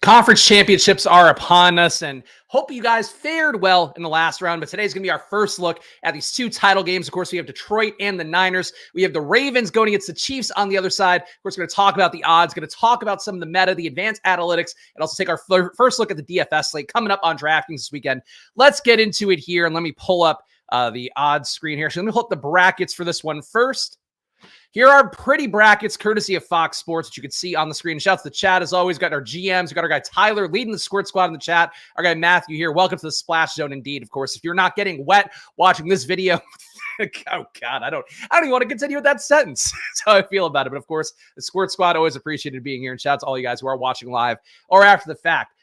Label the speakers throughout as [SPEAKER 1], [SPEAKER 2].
[SPEAKER 1] Conference championships are upon us, and hope you guys fared well in the last round. But today's going to be our first look at these two title games. Of course, we have Detroit and the Niners. We have the Ravens going against the Chiefs on the other side. Of course, we're going to talk about the odds, going to talk about some of the meta, the advanced analytics, and also take our first look at the DFS slate coming up on DraftKings this weekend. Let's get into it here, and let me pull up the odds screen here. So let me pull up the brackets for this one first. Here are pretty brackets courtesy of Fox Sports that you can see on the screen. Shouts to the chat as always. Got our GMs. We got our guy Tyler leading the Squirt Squad in the chat. Our guy Matthew here. Welcome to the Splash Zone indeed. Of course, if you're not getting wet watching this video, oh God, I don't even want to continue with that sentence. That's how I feel about it. But of course, the Squirt Squad always appreciated being here. And shout out to all you guys who are watching live or after the fact.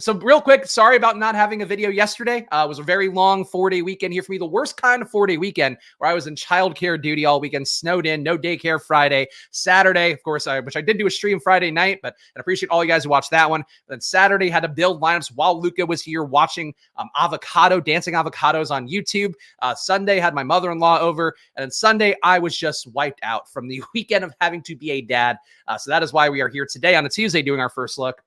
[SPEAKER 1] So real quick, sorry about not having a video yesterday. It was a very long 4-day weekend here for me. The worst kind of 4-day weekend where I was in childcare duty all weekend, snowed in, no daycare Friday, Saturday, of course, which I did do a stream Friday night, but I appreciate all you guys who watched that one. Then Saturday had to build lineups while Luca was here watching dancing avocados on YouTube. Sunday had my mother-in-law over, and then Sunday I was just wiped out from the weekend of having to be a dad. So that is why we are here today on a Tuesday doing our first look.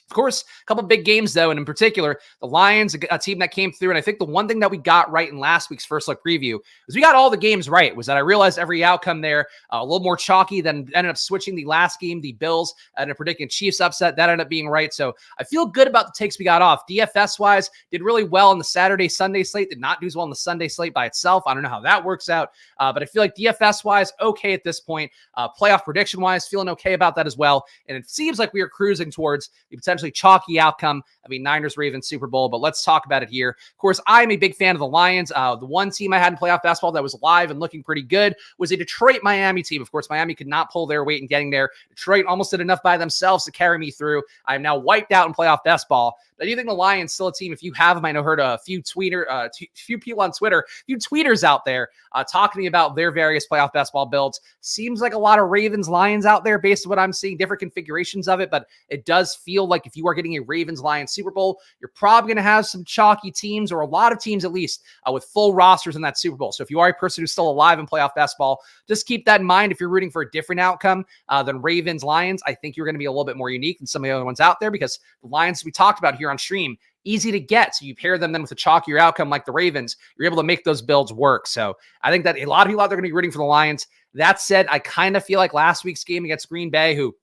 [SPEAKER 1] Of course, a couple big games, though, and in particular, the Lions, a team that came through. And I think the one thing that we got right in last week's first look preview was we got all the games right, was that I realized every outcome there a little more chalky than ended up switching the last game, the Bills, and predicting Chiefs upset. That ended up being right. So I feel good about the takes we got off. DFS-wise, did really well on the Saturday, Sunday slate, did not do as well on the Sunday slate by itself. I don't know how that works out, but I feel like DFS-wise, okay at this point. Playoff prediction-wise, feeling okay about that as well. And it seems like we are cruising towards the potentially chalky outcome of a Niners-Ravens Super Bowl, but let's talk about it here. Of course, I'm a big fan of the Lions. The one team I had in playoff basketball that was live and looking pretty good was a Detroit-Miami team. Of course, Miami could not pull their weight in getting there. Detroit almost did enough by themselves to carry me through. I am now wiped out in playoff basketball. But I do think the Lions still a team. If you have them, I know heard a few people on Twitter, a few tweeters out there talking about their various playoff basketball builds. Seems like a lot of Ravens-Lions out there based on what I'm seeing, different configurations of it, but it does feel like if you are getting a Ravens-Lions Super Bowl, you're probably going to have some chalky teams, or a lot of teams at least, with full rosters in that Super Bowl. So if you are a person who's still alive in playoff basketball, just keep that in mind. If you're rooting for a different outcome than Ravens-Lions, I think you're going to be a little bit more unique than some of the other ones out there, because the Lions we talked about here on stream, easy to get. So you pair them then with a chalkier outcome like the Ravens, you're able to make those builds work. So I think that a lot of people out there are going to be rooting for the Lions. That said, I kind of feel like last week's game against Green Bay, who,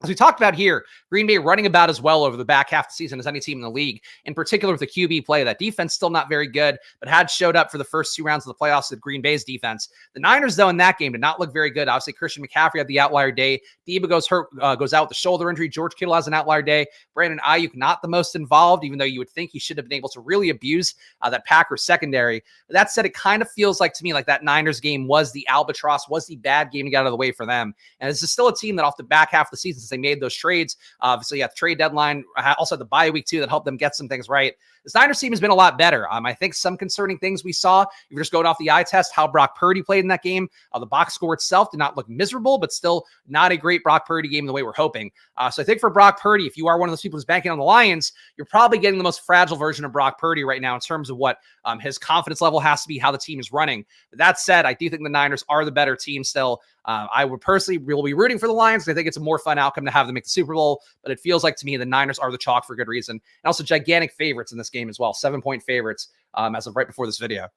[SPEAKER 1] as we talked about here, Green Bay running about as well over the back half of the season as any team in the league, in particular with the QB play. That defense still not very good, but had showed up for the first 2 rounds of the playoffs with Green Bay's defense. The Niners, though, in that game did not look very good. Obviously, Christian McCaffrey had the outlier day. Deebo goes out with the shoulder injury. George Kittle has an outlier day. Brandon Ayuk not the most involved, even though you would think he should have been able to really abuse that Packers secondary. But that said, it kind of feels like to me like that Niners game was the albatross, was the bad game to get out of the way for them. And this is still a team that off the back half of the season, since they made those trades, obviously, the trade deadline, also the bye week too, that helped them get some things right. The Niners team has been a lot better. I think some concerning things we saw, if you're just going off the eye test, how Brock Purdy played in that game. The box score itself did not look miserable, but still not a great Brock Purdy game the way we're hoping. So I think for Brock Purdy, if you are one of those people who's banking on the Lions, you're probably getting the most fragile version of Brock Purdy right now in terms of what his confidence level has to be, how the team is running. But that said, I do think the Niners are the better team still. I would personally will be rooting for the Lions. I think it's a more fun outcome to have them make the Super Bowl, but it feels like to me the Niners are the chalk for good reason. And also gigantic favorites in this game as well, 7-point favorites as of right before this video.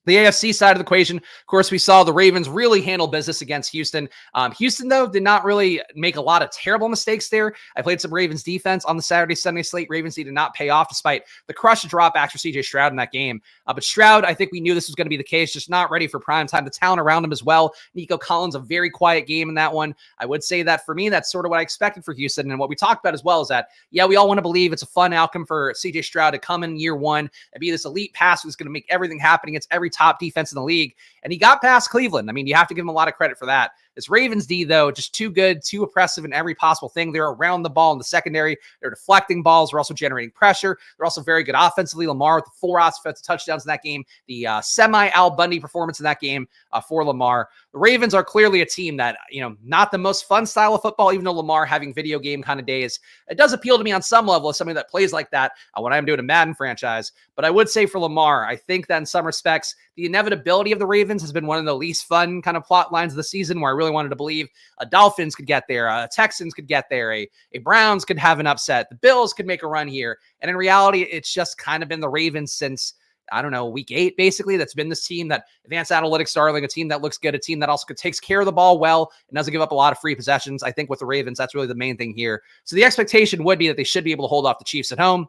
[SPEAKER 1] The AFC side of the equation, of course, we saw the Ravens really handle business against Houston. Houston, though, did not really make a lot of terrible mistakes there. I played some Ravens defense on the Saturday, Sunday slate. Ravens did not pay off despite the crush dropbacks for CJ Stroud in that game. But Stroud, I think we knew this was going to be the case, just not ready for prime time. The talent around him as well. Nico Collins, a very quiet game in that one. I would say that for me, that's sort of what I expected for Houston. And what we talked about as well is that, yeah, we all want to believe it's a fun outcome for CJ Stroud to come in year one and be this elite passer who's going to make everything happen against every top defense in the league. And he got past Cleveland. I mean, you have to give him a lot of credit for that. This Ravens D, though, just too good, too oppressive in every possible thing. They're around the ball in the secondary. They're deflecting balls. They're also generating pressure. They're also very good offensively. Lamar with the 4 offensive touchdowns in that game. The semi-Al Bundy performance in that game for Lamar. The Ravens are clearly a team that, not the most fun style of football, even though Lamar having video game kind of days. It does appeal to me on some level as somebody that plays like that when I'm doing a Madden franchise. But I would say for Lamar, I think that in some respects, the inevitability of the Ravens has been one of the least fun kind of plot lines of the season, where I really really wanted to believe a Dolphins could get there, a Texans could get there, a Browns could have an upset, the Bills could make a run here. And in reality, it's just kind of been the Ravens since, I don't know, week 8, basically. That's been this team that advanced analytics darling, a team that looks good, a team that also takes care of the ball well and doesn't give up a lot of free possessions. I think with the Ravens, that's really the main thing here. So the expectation would be that they should be able to hold off the Chiefs at home.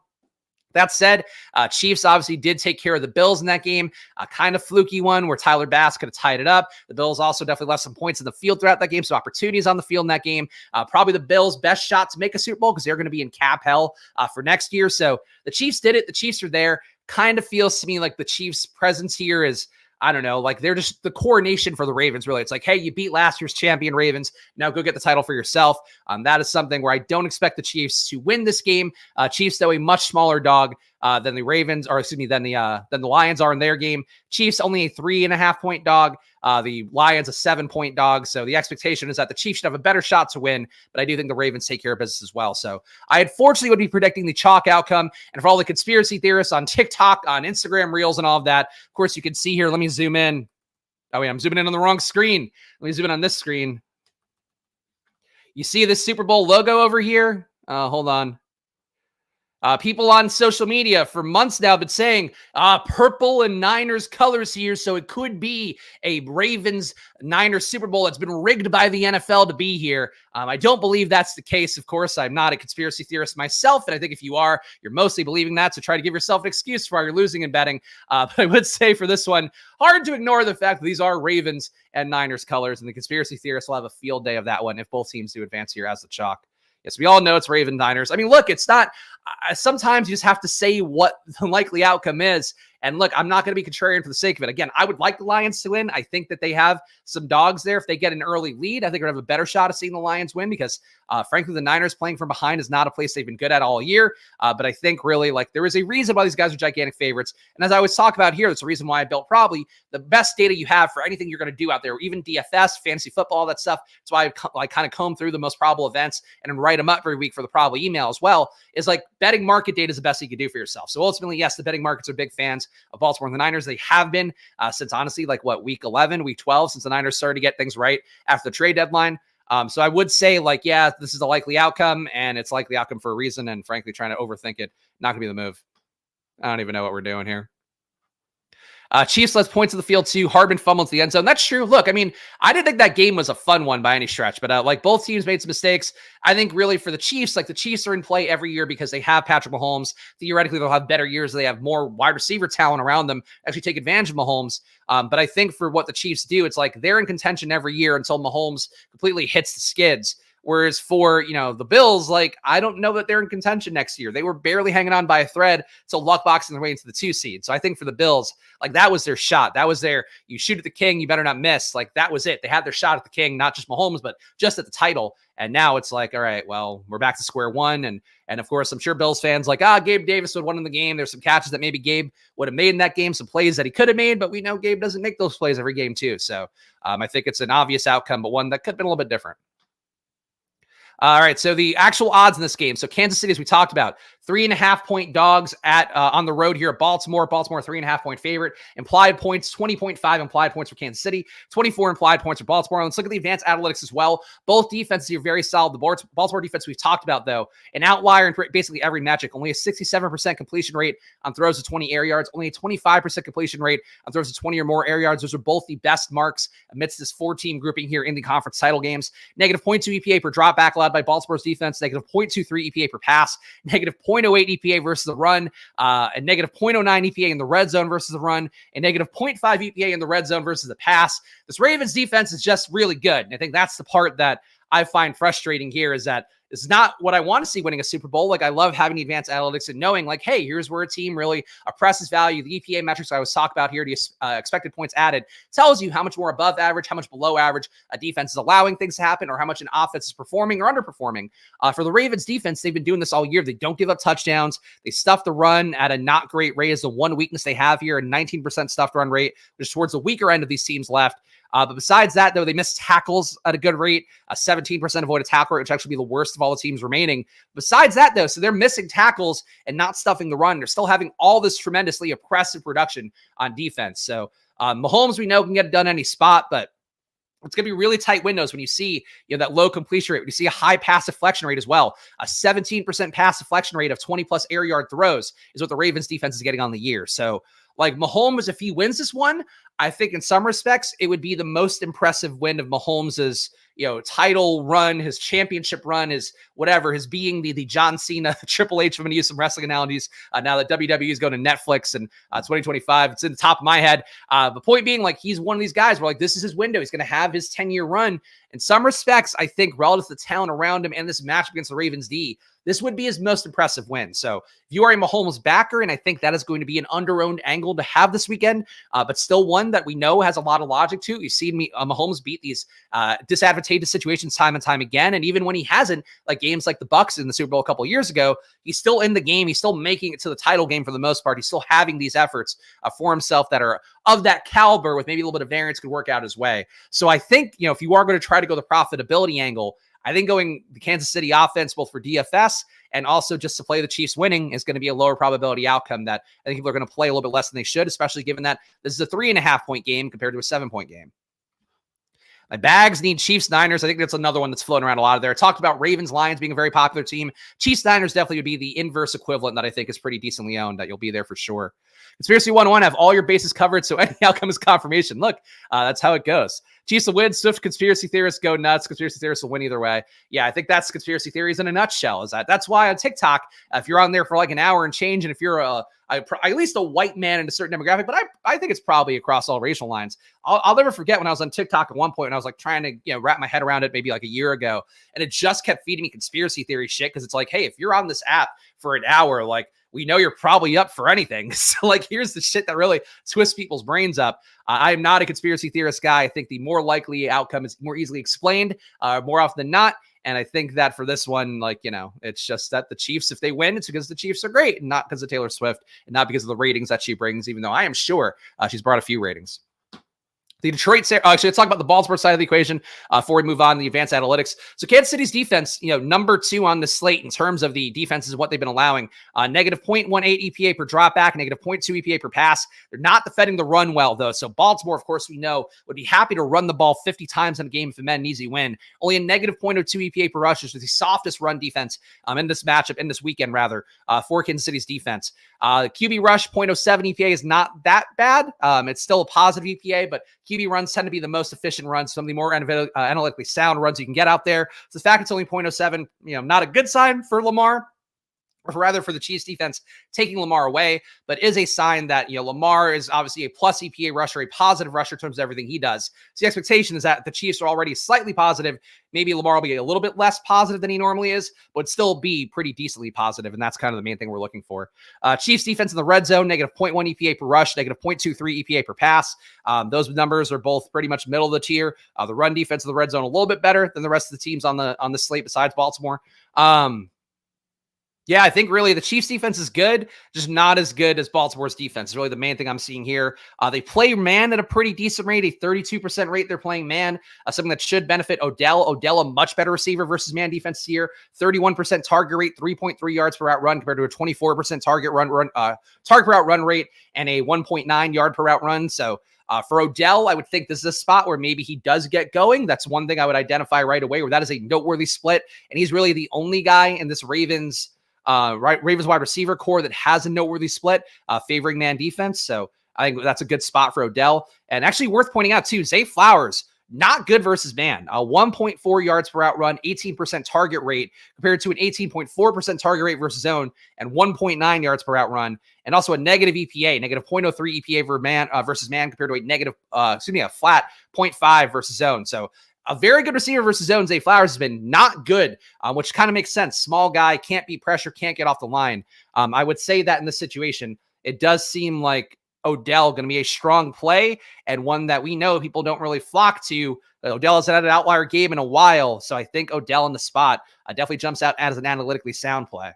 [SPEAKER 1] That said, Chiefs obviously did take care of the Bills in that game. A kind of fluky one where Tyler Bass could have tied it up. The Bills also definitely left some points in the field throughout that game, so opportunities on the field in that game. Probably the Bills' best shot to make a Super Bowl because they're going to be in cap hell for next year. So the Chiefs did it. The Chiefs are there. Kind of feels to me like the Chiefs' presence here is, I don't know, like they're just the coronation for the Ravens, really. It's like, hey, you beat last year's champion Ravens. Now go get the title for yourself. That is something where I don't expect the Chiefs to win this game. Chiefs, though, a much smaller dog than the Ravens, or excuse me, than the Lions are in their game. Chiefs only a 3.5-point dog. The Lions a 7-point dog. So the expectation is that the Chiefs should have a better shot to win, but I do think the Ravens take care of business as well. So I unfortunately would be predicting the chalk outcome. And for all the conspiracy theorists on TikTok, on Instagram Reels and all of that, of course, you can see here. Let me zoom in. Oh, wait, I'm zooming in on the wrong screen. Let me zoom in on this screen. You see this Super Bowl logo over here? Hold on. People on social media for months now have been saying purple and Niners colors here, so it could be a Ravens-Niners Super Bowl. It's been rigged by the NFL to be here. I don't believe that's the case. Of course, I'm not a conspiracy theorist myself, and I think if you are, you're mostly believing that, so try to give yourself an excuse for why you're losing in betting. But I would say for this one, hard to ignore the fact that these are Ravens and Niners colors, and the conspiracy theorists will have a field day of that one if both teams do advance here as the chalk. Yes, we all know it's Ravens Niners. I mean, look, it's not. Sometimes you just have to say what the likely outcome is. And look, I'm not going to be contrarian for the sake of it. Again, I would like the Lions to win. I think that they have some dogs there. If they get an early lead, I think we're going to have a better shot of seeing the Lions win because, frankly, the Niners playing from behind is not a place they've been good at all year. But I think really, like, there is a reason why these guys are gigantic favorites. And as I always talk about here, that's the reason why I built probably the best data you have for anything you're going to do out there, even DFS, fantasy football, all that stuff. That's why I kind of comb through the most probable events and then write them up every week for the probable email as well. Is like betting market data is the best you can do for yourself. So ultimately, yes, the betting markets are big fans of Baltimore and the Niners. They have been since honestly, like week 11, week 12, since the Niners started to get things right after the trade deadline. So I would say like, yeah, this is a likely outcome and it's likely outcome for a reason. And frankly, trying to overthink it, not gonna be the move. I don't even know what we're doing here. Chiefs less points in the field too. Hardman fumbled to the end zone. That's true. Look, I mean, I didn't think that game was a fun one by any stretch, but like both teams made some mistakes. I think really for the Chiefs, like the Chiefs are in play every year because they have Patrick Mahomes. Theoretically, they'll have better years. They have more wide receiver talent around them, actually take advantage of Mahomes. But I think for what the Chiefs do, it's like they're in contention every year until Mahomes completely hits the skids. Whereas for, the Bills, like, I don't know that they're in contention next year. They were barely hanging on by a thread till luck boxing their way into the 2 seed. So I think for the Bills, like, that was their shot. That was you shoot at the king, you better not miss. Like, that was it. They had their shot at the king, not just Mahomes, but just at the title. And now it's like, all right, well, we're back to square one. And of course, I'm sure Bills fans like, Gabe Davis would have won in the game. There's some catches that maybe Gabe would have made in that game, some plays that he could have made, but we know Gabe doesn't make those plays every game too. So I think it's an obvious outcome, but one that could have been a little bit different. All right, so the actual odds in this game. So Kansas City, as we talked about, 3.5-point dogs at on the road here at Baltimore. Baltimore, 3.5-point favorite. Implied points, 20.5 implied points for Kansas City, 24 implied points for Baltimore. Let's look at the advanced analytics as well. Both defenses are very solid. The Baltimore defense we've talked about, though, an outlier in basically every metric. Only a 67% completion rate on throws of 20 air yards. Only a 25% completion rate on throws of 20 or more air yards. Those are both the best marks amidst this 4-team grouping here in the conference title games. Negative 0.2 EPA per drop back allowed by Baltimore's defense. Negative 0.23 EPA per pass. Negative 0.08 EPA versus the run. And negative 0.09 EPA in the red zone versus the run. And negative 0.5 EPA in the red zone versus the pass. This Ravens defense is just really good. And I think that's the part that I find frustrating here is that it's not what I want to see winning a Super Bowl. Like, I love having the advanced analytics and knowing, like, hey, here's where a team really oppresses value. The EPA metrics I was talking about here, the expected points added, tells you how much more above average, how much below average a defense is allowing things to happen, or how much an offense is performing or underperforming. For the Ravens defense, they've been doing this all year. They don't give up touchdowns. They stuff the run at a not great rate is the one weakness they have here, a 19% stuffed run rate, which is towards the weaker end of these teams left. But besides that, though, they miss tackles at a good rate, a 17% avoided tackle rate, which actually be the worst of all the teams remaining. Besides that, though, so they're missing tackles and not stuffing the run. They're still having all this tremendously oppressive production on defense. So Mahomes, we know, can get it done any spot, but It's going to be really tight windows when you see, that low completion rate, when you see a high pass deflection rate as well. A 17% pass deflection rate of 20 plus air yard throws is what the Ravens defense is getting on the year. So like Mahomes, if he wins this one, I think in some respects, it would be the most impressive win of Mahomes's, title run, his championship run, his whatever, his being the John Cena, Triple H. I'm going to use some wrestling analogies now that WWE is going to Netflix and 2025. It's in the top of my head. The point being, like, he's one of these guys where, like, this is his window. He's going to have his 10-year run. In some respects, I think relative to the talent around him and this matchup against the Ravens D, this would be his most impressive win. So if you are a Mahomes backer, and I think that is going to be an under-owned angle to have this weekend, but still one that we know has a lot of logic to. You've seen Mahomes beat these disadvantageous situations time and time again. And even when he hasn't, like games like the Bucs in the Super Bowl a couple of years ago, he's still in the game. He's still making it to the title game for the most part. He's still having these efforts for himself that are of that caliber with maybe a little bit of variance could work out his way. So I think, if you are going to try to go the profitability angle, I think going the Kansas City offense, both for DFS and also just to play the Chiefs winning, is going to be a lower probability outcome that I think people are going to play a little bit less than they should, especially given that this is a 3.5-point game compared to a 7-point game. My bags need Chiefs Niners. I think that's another one that's floating around a lot of there. I talked about Ravens Lions being a very popular team. Chiefs Niners definitely would be the inverse equivalent that I think is pretty decently owned, that you'll be there for sure. Conspiracy 101, have all your bases covered, so any outcome is confirmation. Look, that's how it goes. Chiefs will win. Swift conspiracy theorists go nuts. Conspiracy theorists will win either way. Yeah, I think that's conspiracy theories in a nutshell. That's why on TikTok, if you're on there for like an hour and change, and if you're at least a white man in a certain demographic, but I think it's probably across all racial lines. I'll never forget when I was on TikTok at one point and I was like trying to wrap my head around it maybe like a year ago, and it just kept feeding me conspiracy theory shit, because it's like, hey, if you're on this app for an hour, like, we know you're probably up for anything. So like, here's the shit that really twists people's brains up. I'm not a conspiracy theorist guy. I think the more likely outcome is more easily explained more often than not. And I think that for this one, like, it's just that the Chiefs, if they win, it's because the Chiefs are great, and not because of Taylor Swift, and not because of the ratings that she brings, even though I am sure she's brought a few ratings. The Detroit, actually, let's talk about the Baltimore side of the equation before we move on to the advanced analytics. So Kansas City's defense, number 2 on the slate in terms of the defenses, what they've been allowing. Negative 0.18 EPA per drop back, negative 0.2 EPA per pass. They're not defending the run well, though. So Baltimore, of course, we know, would be happy to run the ball 50 times in a game if it meant an easy win. Only a negative 0.02 EPA per rush, which is the softest run defense in this matchup, in this weekend, rather, for Kansas City's defense. QB rush, 0.07 EPA is not that bad. It's still a positive EPA, but QB runs tend to be the most efficient runs, some of the more analytically sound runs you can get out there. So the fact it's only 0.07, not a good sign for Lamar, or rather for the Chiefs defense taking Lamar away, but is a sign that, Lamar is obviously a plus EPA rusher, a positive rusher in terms of everything he does. So the expectation is that the Chiefs are already slightly positive. Maybe Lamar will be a little bit less positive than he normally is, but still be pretty decently positive. And that's kind of the main thing we're looking for. Chiefs defense in the red zone, negative 0.1 EPA per rush, negative 0.23 EPA per pass. Those numbers are both pretty much middle of the tier. The run defense in the red zone, a little bit better than the rest of the teams on the slate besides Baltimore. Yeah, I think really the Chiefs defense is good, just not as good as Baltimore's defense. Is really the main thing I'm seeing here. They play man at a pretty decent rate, a 32% rate they're playing man, something that should benefit Odell. Odell, a much better receiver versus man defense here. 31% target rate, 3.3 yards per route run compared to a 24% target per route run rate and a 1.9 yard per route run. So for Odell, I would think this is a spot where maybe he does get going. That's one thing I would identify right away, where that is a noteworthy split. And he's really the only guy in this Ravens wide receiver core that has a noteworthy split favoring man defense. So I think that's a good spot for Odell. And actually worth pointing out too, Zay Flowers, not good versus man. 1.4 yards per route run, 18% target rate compared to an 18.4% target rate versus zone and 1.9 yards per route run. And also a negative EPA, negative 0.03 EPA versus man compared to a flat 0.5 versus zone. So a very good receiver versus zone. Zay Flowers has been not good, which kind of makes sense. Small guy, can't beat pressure, can't get off the line. I would say that in this situation, it does seem like Odell going to be a strong play and one that we know people don't really flock to. Odell hasn't had an outlier game in a while, so I think Odell in the spot definitely jumps out as an analytically sound play.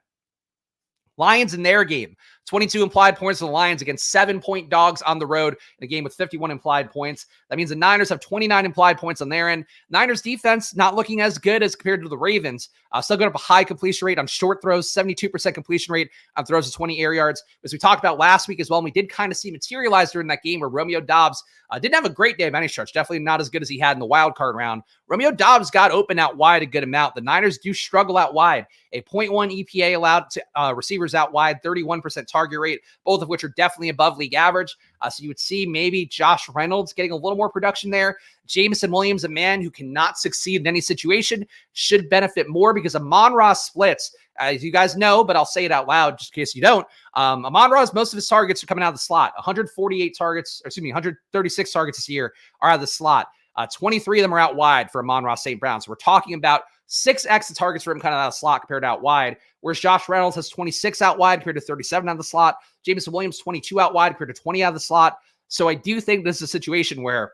[SPEAKER 1] Lions in their game, 22 implied points for the Lions against 7-point dogs on the road in a game with 51 implied points. That means the Niners have 29 implied points on their end. Niners defense not looking as good as compared to the Ravens. Still got up a high completion rate on short throws, 72% completion rate on throws to 20 air yards. As we talked about last week as well, and we did kind of see materialize during that game where Romeo Doubs didn't have a great day of any stretch. Definitely not as good as he had in the wild card round. Romeo Doubs got open out wide a good amount. The Niners do struggle out wide. A 0.1 EPA allowed to receivers out wide, 31% target rate, both of which are definitely above league average. So you would see maybe Josh Reynolds getting a little more production there. Jameson Williams, a man who cannot succeed in any situation, should benefit more because Amon-Ra splits. As you guys know, but I'll say it out loud just in case you don't. Amon-Ra's, most of his targets are coming out of the slot. 136 targets this year are out of the slot. 23 of them are out wide for Amon-Ra St. Brown. So we're talking about 6x the targets for him kind of out of the slot compared to out wide, whereas Josh Reynolds has 26 out wide compared to 37 out of the slot. Jameson Williams, 22 out wide compared to 20 out of the slot. So I do think this is a situation where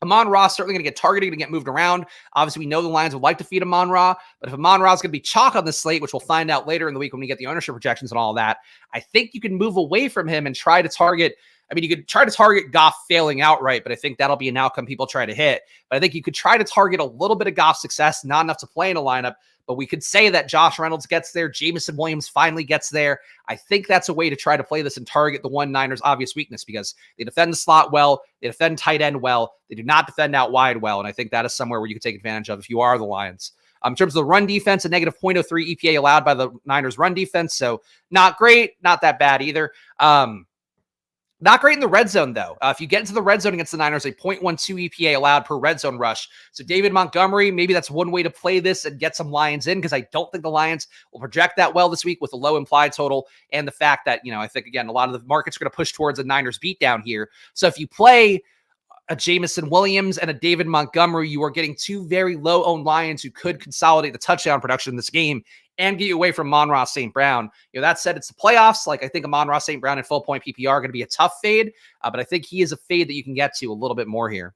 [SPEAKER 1] Amon-Ra is certainly going to get targeted and get moved around. Obviously, we know the Lions would like to feed Amon-Ra, but if Amon-Ra is going to be chalk on the slate, which we'll find out later in the week when we get the ownership projections and all of that, I think you can move away from him and try to target. I mean, you could try to target Goff failing outright, but I think that'll be an outcome people try to hit. But I think you could try to target a little bit of Goff success, not enough to play in a lineup, but we could say that Josh Reynolds gets there. Jameson Williams finally gets there. I think that's a way to try to play this and target the one Niners' obvious weakness because they defend the slot well. They defend tight end well. They do not defend out wide well. And I think that is somewhere where you can take advantage of if you are the Lions. In terms of the run defense, a negative 0.03 EPA allowed by the Niners run defense. So not great, not that bad either. Not great in the red zone, though. If you get into the red zone against the Niners, a 0.12 EPA allowed per red zone rush. So David Montgomery, maybe that's one way to play this and get some Lions in because I don't think the Lions will project that well this week with a low implied total and the fact that, I think, again, a lot of the markets are going to push towards a Niners beatdown here. So if you play a Jameson Williams and a David Montgomery, you are getting two very low-owned Lions who could consolidate the touchdown production in this game and get you away from Amon-Ra St. Brown. That said, it's the playoffs. I think Amon-Ra St. Brown and full point PPR are going to be a tough fade, but I think he is a fade that you can get to a little bit more here.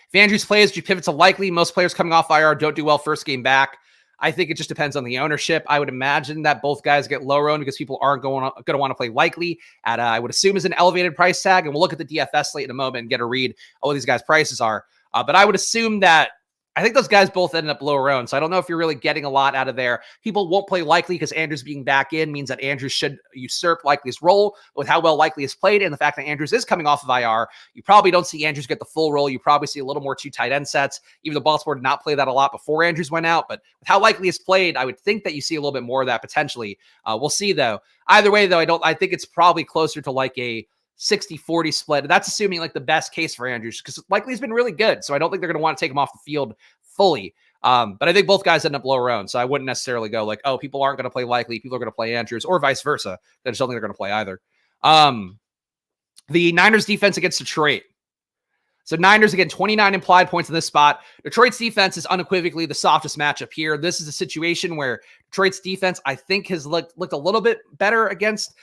[SPEAKER 1] If Andrews plays, you pivot to likely. Most players coming off IR don't do well first game back. I think it just depends on the ownership. I would imagine that both guys get lower owned because people aren't going to want to play likely at, I would assume, is an elevated price tag. And we'll look at the DFS slate in a moment and get a read of what these guys' prices are. But I would assume that I think those guys both ended up lower owned. So I don't know if you're really getting a lot out of there. People won't play likely because Andrews being back in means that Andrews should usurp likely's role with how well likely is played. And the fact that Andrews is coming off of IR, you probably don't see Andrews get the full role. You probably see a little more two tight end sets. Even though Baltimore did not play that a lot before Andrews went out. But with how likely is played, I would think that you see a little bit more of that potentially. We'll see though. Either way though, I think it's probably closer to like a 60-40 split. That's assuming like the best case for Andrews because likely has been really good. So I don't think they're going to want to take him off the field fully. But I think both guys end up lower owned. So I wouldn't necessarily go like, oh, people aren't going to play likely. People are going to play Andrews or vice versa. I just don't think they're going to play either. The Niners defense against Detroit. So Niners, again, 29 implied points in this spot. Detroit's defense is unequivocally the softest matchup here. This is a situation where Detroit's defense, I think, has looked a little bit better against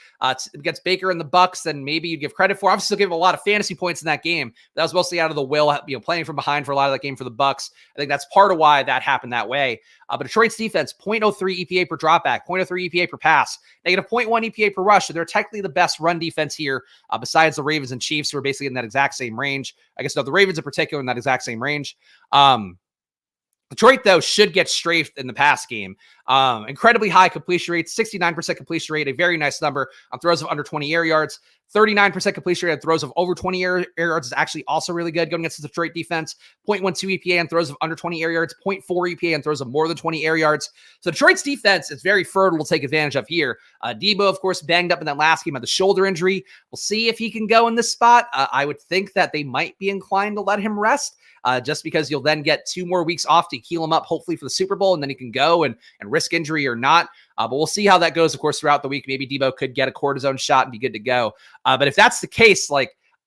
[SPEAKER 1] Baker and the Bucs than maybe you'd give credit for. Obviously, still give a lot of fantasy points in that game. That was mostly out of the will, playing from behind for a lot of that game for the Bucs. I think that's part of why that happened that way. But Detroit's defense, 0.03 EPA per dropback, 0.03 EPA per pass, negative 0.1 EPA per rush. So they're technically the best run defense here, besides the Ravens and Chiefs, who are basically in that exact same range. I guess the Ravens in particular in that exact same range. Detroit, though, should get strafed in the pass game. Incredibly high completion rate, 69% completion rate, a very nice number on throws of under 20 air yards. 39% completion rate on throws of over 20 air yards is actually also really good going against the Detroit defense. 0.12 EPA on throws of under 20 air yards, 0.4 EPA on throws of more than 20 air yards. So Detroit's defense is very fertile to take advantage of here. Deebo, of course, banged up in that last game, had the shoulder injury. We'll see if he can go in this spot. I would think that they might be inclined to let him rest. Just because you'll then get 2 more weeks off to heal him up, hopefully for the Super Bowl, and then he can go and risk injury or not. But we'll see how that goes, of course, throughout the week. Maybe Deebo could get a cortisone shot and be good to go. But if that's the case,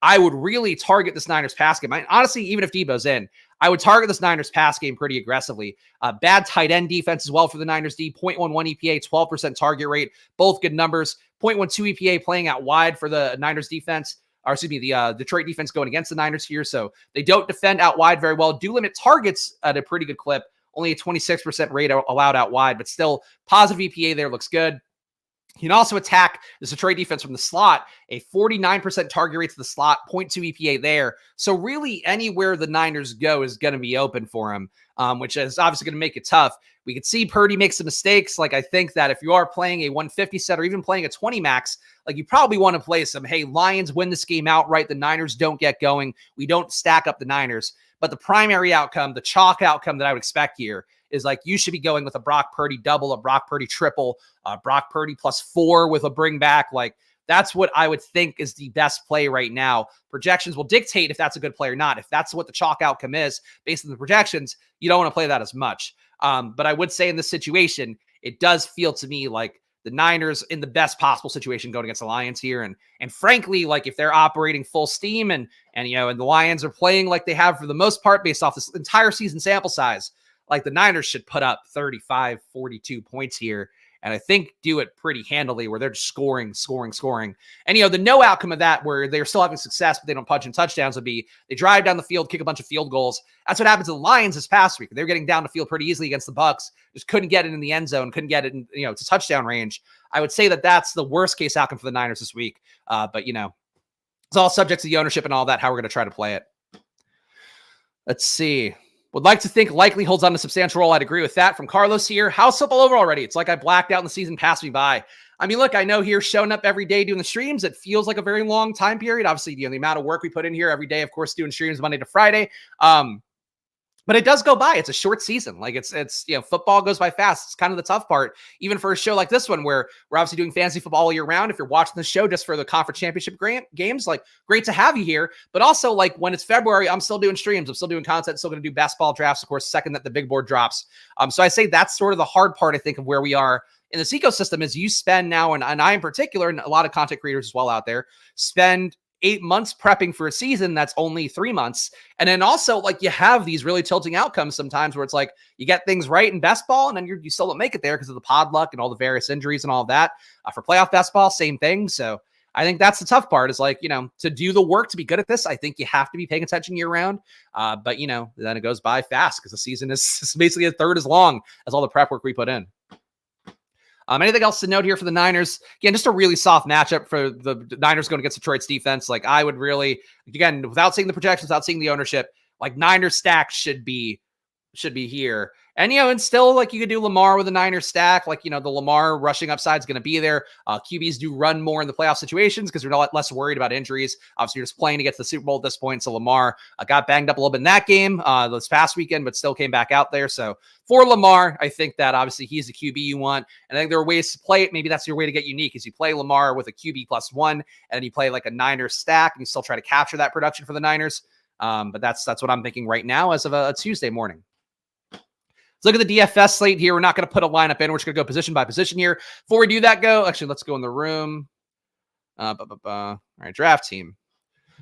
[SPEAKER 1] I would really target this Niners pass game. Honestly, even if Deebo's in, I would target this Niners pass game pretty aggressively. Bad tight end defense as well for the Niners D, 0.11 EPA, 12% target rate, both good numbers. 0.12 EPA playing out wide for the Niners defense. Or excuse me, the Detroit defense going against the Niners here. So they don't defend out wide very well, do limit targets at a pretty good clip. Only a 26% rate allowed out wide, but still positive EPA there looks good. You can also attack the Detroit defense from the slot, a 49% target rate to the slot, 0.2 EPA there. So really anywhere the Niners go is going to be open for him, which is obviously going to make it tough. We could see Purdy make some mistakes. Like I think that if you are playing a 150 set or even playing a 20 max, like you probably want to play some, hey, Lions win this game outright. The Niners don't get going. We don't stack up the Niners. But the primary outcome, the chalk outcome that I would expect here is like you should be going with a Brock Purdy double, a Brock Purdy triple, Brock Purdy +4 with a bring back. Like that's what I would think is the best play right now. Projections will dictate if that's a good play or not. If that's what the chalk outcome is based on the projections, you don't want to play that as much. But I would say in this situation, it does feel to me like the Niners in the best possible situation going against the Lions here. And frankly, like if they're operating full steam and the Lions are playing like they have for the most part based off this entire season sample size, like the Niners should put up 35, 42 points here. And I think do it pretty handily where they're just scoring. And, the no outcome of that where they're still having success, but they don't punch in touchdowns would be they drive down the field, kick a bunch of field goals. That's what happened to the Lions this past week. They're getting down the field pretty easily against the Bucs. Just couldn't get it in the end zone, couldn't get it in, to touchdown range. I would say that that's the worst case outcome for the Niners this week. But it's all subject to the ownership and all that, how we're going to try to play it. Let's see. Would like to think likely holds on to substantial role. I'd agree with that. From Carlos here. House football over already. It's like I blacked out and the season passed me by. I mean, look, I know here showing up every day doing the streams, it feels like a very long time period. Obviously, the amount of work we put in here every day, of course, doing streams Monday to Friday. But it does go by. It's a short season. Like it's football goes by fast. It's kind of the tough part, even for a show like this one, where we're obviously doing fantasy football all year round. If you're watching the show just for the conference championship games, like great to have you here. But also like when it's February, I'm still doing streams. I'm still doing content. Still going to do basketball drafts, of course, second that the big board drops. So I say that's sort of the hard part, I think, of where we are in this ecosystem is you spend now, and I in particular, and a lot of content creators as well out there, spend 8 months prepping for a season that's only 3 months. And then also like you have these really tilting outcomes sometimes where it's like you get things right in best ball and then you still don't make it there because of the pod luck and all the various injuries and all of that. For playoff best ball, same thing. So I think that's the tough part is like, to do the work to be good at this, I think you have to be paying attention year round. But then it goes by fast because the season is basically a third as long as all the prep work we put in. Anything else to note here for the Niners? Again, just a really soft matchup for the Niners going against Detroit's defense. Like I would really, again, without seeing the projections, without seeing the ownership, like Niners stack should be here. And, and still like you could do Lamar with a Niners stack. Like, the Lamar rushing upside is going to be there. QBs do run more in the playoff situations because they're not less worried about injuries. Obviously, you're just playing to get to the Super Bowl at this point. So Lamar got banged up a little bit in that game this past weekend, but still came back out there. So for Lamar, I think that obviously he's the QB you want. And I think there are ways to play it. Maybe that's your way to get unique is you play Lamar with a QB +1 and then you play like a Niners stack and you still try to capture that production for the Niners. But that's what I'm thinking right now as of a Tuesday morning. Let's look at the DFS slate here. We're not going to put a lineup in. We're just going to go position by position here. Before we do that, let's go in the room. All right, draft team.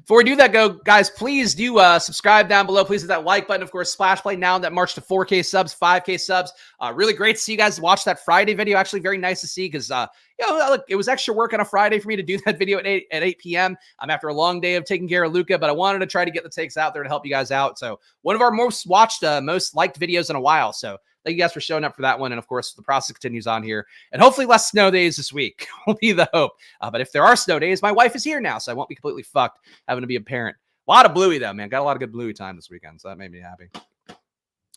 [SPEAKER 1] Before we do that, guys, please do subscribe down below. Please hit that like button. Of course, Splash Play now that marched to 4K subs, 5K subs. Really great to see you guys watch that Friday video. Actually, very nice to see because, look, it was extra work on a Friday for me to do that video at 8 p.m. After a long day of taking care of Luca, but I wanted to try to get the takes out there to help you guys out. So one of our most watched, most liked videos in a while. So thank you guys for showing up for that one. And of course, the process continues on here. And hopefully less snow days this week will be the hope. But if there are snow days, my wife is here now, so I won't be completely fucked having to be a parent. A lot of Bluey, though, man. Got a lot of good Bluey time this weekend, so that made me happy.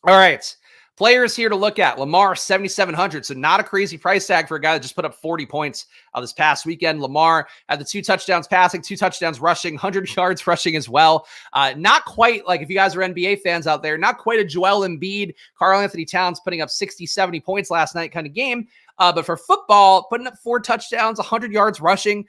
[SPEAKER 1] All right. Players here to look at. Lamar, 7,700. So not a crazy price tag for a guy that just put up 40 points this past weekend. Lamar had the 2 touchdowns passing, 2 touchdowns rushing, 100 yards rushing as well. Not quite like if you guys are NBA fans out there, not quite a Joel Embiid, Karl Anthony Towns putting up 60, 70 points last night kind of game. But for football, putting up 4 touchdowns, 100 yards rushing,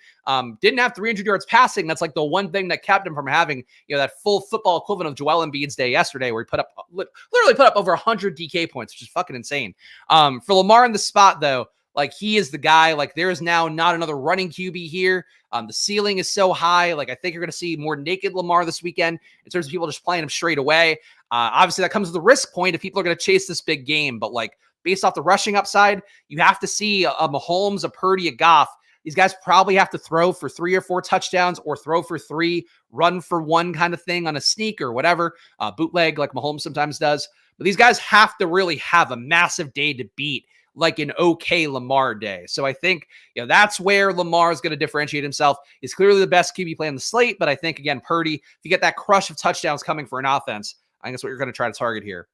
[SPEAKER 1] didn't have 300 yards passing. That's like the one thing that kept him from having, that full football equivalent of Joel Embiid's day yesterday, where he literally put up over 100 DK points, which is fucking insane. For Lamar in the spot, though, like he is the guy. Like there is now not another running QB here. The ceiling is so high. Like I think you're going to see more naked Lamar this weekend in terms of people just playing him straight away. Obviously, that comes with the risk point if people are going to chase this big game, but like, based off the rushing upside, you have to see a Mahomes, a Purdy, a Goff. These guys probably have to throw for 3 or 4 touchdowns or throw for 3, run for 1 kind of thing on a sneak or whatever, bootleg like Mahomes sometimes does. But these guys have to really have a massive day to beat like an okay Lamar day. So I think, that's where Lamar is going to differentiate himself. He's clearly the best QB play on the slate, but I think, again, Purdy, if you get that crush of touchdowns coming for an offense, I think that's what you're going to try to target here.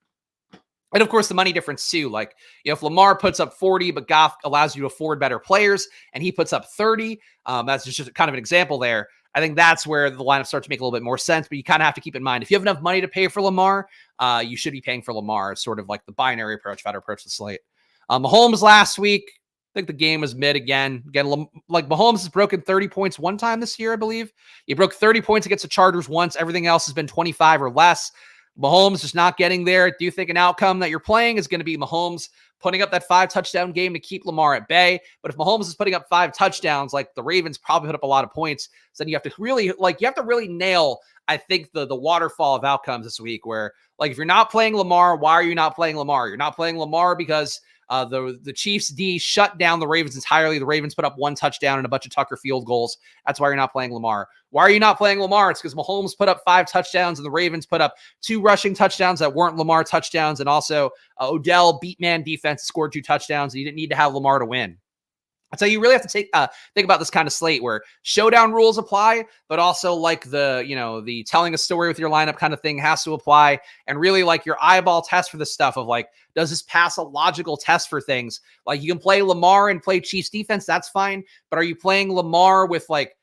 [SPEAKER 1] And of course, the money difference too. Like, if Lamar puts up 40, but Goff allows you to afford better players, and he puts up 30, that's just kind of an example there. I think that's where the lineup starts to make a little bit more sense. But you kind of have to keep in mind, if you have enough money to pay for Lamar, you should be paying for Lamar. It's sort of like the binary approach, how to approach the slate. Mahomes last week, I think the game was mid again. Again, like Mahomes has broken 30 points one time this year, I believe. He broke 30 points against the Chargers once. Everything else has been 25 or less. Mahomes just not getting there. Do you think an outcome that you're playing is going to be Mahomes putting up that 5 touchdown game to keep Lamar at bay? But if Mahomes is putting up 5 touchdowns, like the Ravens probably put up a lot of points, so then you have to really nail, I think, the waterfall of outcomes this week, where, like, if you're not playing Lamar, why are you not playing Lamar? You're not playing Lamar because the Chiefs D shut down the Ravens entirely. The Ravens put up 1 touchdown and a bunch of Tucker field goals. That's why you're not playing Lamar. Why are you not playing Lamar? It's because Mahomes put up 5 touchdowns and the Ravens put up 2 rushing touchdowns that weren't Lamar touchdowns. And also Odell beat man defense, scored 2 touchdowns. And you didn't need to have Lamar to win. So you really have to think about this kind of slate where showdown rules apply, but also like the telling a story with your lineup kind of thing has to apply. And really, like, your eyeball test for this stuff of, like, does this pass a logical test for things? Like, you can play Lamar and play Chiefs defense. That's fine. But are you playing Lamar with, like,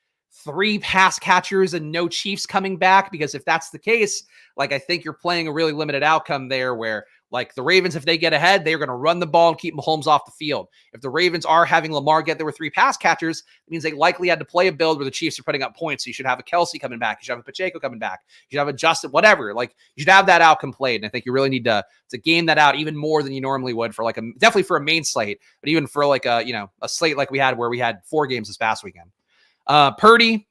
[SPEAKER 1] 3 pass catchers and no Chiefs coming back? Because if that's the case, like, I think you're playing a really limited outcome there, where, like, the Ravens, if they get ahead, they're going to run the ball and keep Mahomes off the field. If the Ravens are having Lamar get there with 3 pass catchers, it means they likely had to play a build where the Chiefs are putting up points. So you should have a Kelsey coming back. You should have a Pacheco coming back. You should have a Justin, whatever. Like, you should have that outcome played. And I think you really need to game that out even more than you normally would for, like, definitely for a main slate, but even for, like, a slate like we had where we had 4 games this past weekend. Purdy,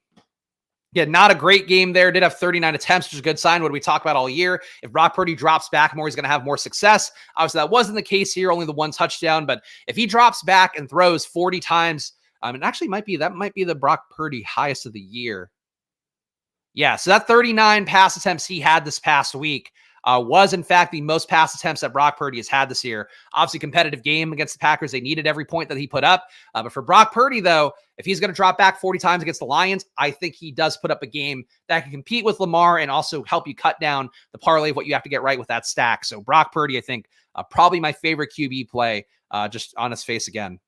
[SPEAKER 1] yeah, not a great game there. Did have 39 attempts, which is a good sign. What we talk about all year. If Brock Purdy drops back more, he's going to have more success. Obviously, that wasn't the case here, only the 1 touchdown. But if he drops back and throws 40 times, it actually might be the Brock Purdy highest of the year. Yeah, so that 39 pass attempts he had this past week was, in fact, the most pass attempts that Brock Purdy has had this year. Obviously, competitive game against the Packers. They needed every point that he put up. But for Brock Purdy, though, if he's going to drop back 40 times against the Lions, I think he does put up a game that can compete with Lamar and also help you cut down the parlay of what you have to get right with that stack. So Brock Purdy, I think, probably my favorite QB play, just on his face again.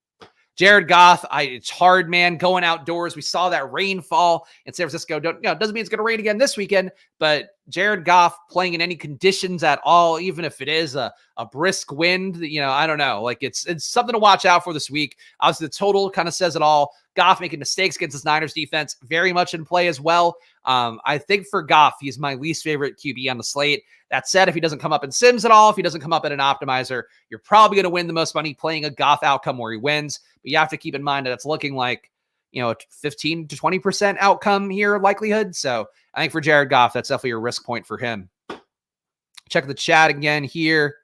[SPEAKER 1] Jared Goff, it's hard, man, going outdoors. We saw that rainfall in San Francisco. Doesn't mean it's going to rain again this weekend, but Jared Goff playing in any conditions at all, even if it is a brisk wind, I don't know. Like, it's something to watch out for this week. Obviously, the total kind of says it all. Goff making mistakes against his Niners defense, very much in play as well. I think for Goff, he's my least favorite QB on the slate. That said, if he doesn't come up in Sims at all, if he doesn't come up in an optimizer, you're probably going to win the most money playing a Goff outcome where he wins. But you have to keep in mind that it's looking like, a 15 to 20% outcome here likelihood. So I think for Jared Goff, that's definitely a risk point for him. Check the chat again here.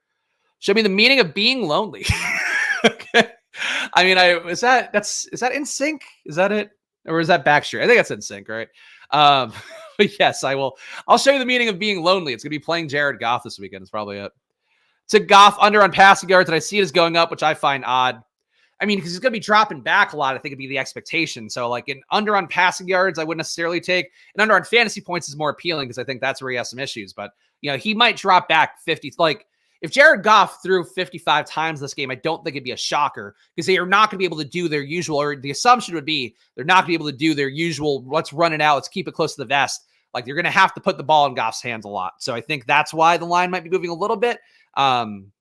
[SPEAKER 1] Show me the meaning of being lonely. Okay. I mean, is that in sync? Is that it? Or is that Backstreet? I think that's in sync, right? But yes, I'll show you the meaning of being lonely. It's going to be playing Jared Goff this weekend. It's probably it. To Goff under on passing yards, and I see it as going up, which I find odd. I mean, because he's going to be dropping back a lot, I think it'd be the expectation. So, like, an under on passing yards, I wouldn't necessarily take. An under on fantasy points is more appealing because I think that's where he has some issues. But, he might drop back 50. Like, if Jared Goff threw 55 times this game, I don't think it'd be a shocker because they are not going to be able to do their usual, or the assumption would be they're not going to be able to do their usual, let's run it out, let's keep it close to the vest. Like, you're going to have to put the ball in Goff's hands a lot. So I think that's why the line might be moving a little bit. But,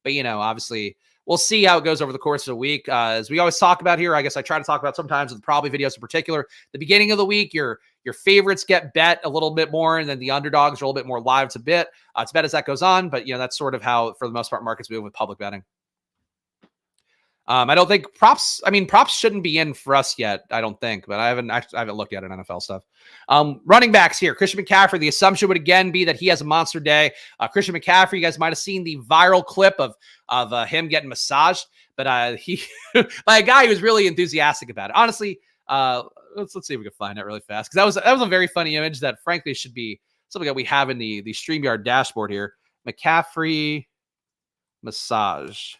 [SPEAKER 1] obviously, we'll see how it goes over the course of the week. As we always talk about here, I guess I try to talk about sometimes with the probably videos in particular, the beginning of the week, your favorites get bet a little bit more, and then the underdogs are a little bit more live to bet. It's bet as that goes on, but that's sort of how, for the most part, markets move with public betting. I don't think props shouldn't be in for us yet. I don't think, but I haven't looked at NFL stuff. Running backs here. Christian McCaffrey. The assumption would again be that he has a monster day. Christian McCaffrey, you guys might have seen the viral clip of him getting massaged, but he by a guy who was really enthusiastic about it. Honestly, let's see if we can find it really fast, because that was a very funny image that frankly should be something that we have in the StreamYard dashboard here. McCaffrey massage.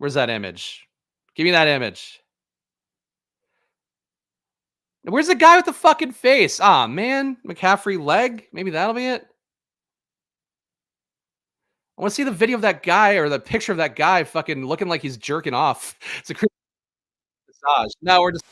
[SPEAKER 1] Where's that image? Give me that image. Where's the guy with the fucking face? Ah, man. McCaffrey leg? Maybe that'll be it. I want to see the video of that guy or the picture of that guy fucking looking like he's jerking off. It's a massage. No, we're just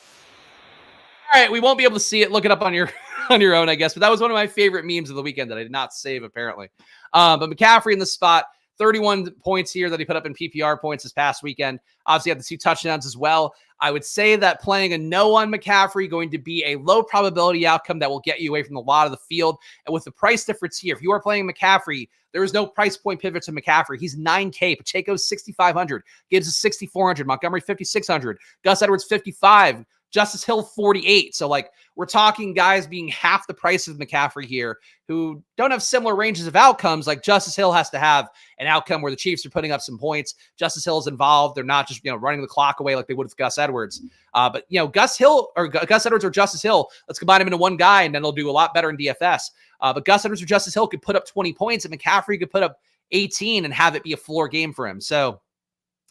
[SPEAKER 1] all right. We won't be able to see it. Look it up on your on your own, I guess. But that was one of my favorite memes of the weekend that I did not save apparently. But McCaffrey in the spot, 31 points here that he put up in PPR points this past weekend. Obviously, had the 2 touchdowns as well. I would say that playing a no on McCaffrey going to be a low probability outcome that will get you away from a lot of the field. And with the price difference here, if you are playing McCaffrey, there is no price point pivot to McCaffrey. He's $9K. Pacheco's $6,500. Gibbs is $6,400. Montgomery $5,600. Gus Edwards $55. Justice Hill 48. So like we're talking guys being half the price of McCaffrey here who don't have similar ranges of outcomes. Like Justice Hill has to have an outcome where the Chiefs are putting up some points. Justice Hill is involved. They're not just, running the clock away like they would with Gus Edwards. But Gus Edwards or Justice Hill, let's combine them into one guy and then they'll do a lot better in DFS. But Gus Edwards or Justice Hill could put up 20 points and McCaffrey could put up 18 and have it be a floor game for him. So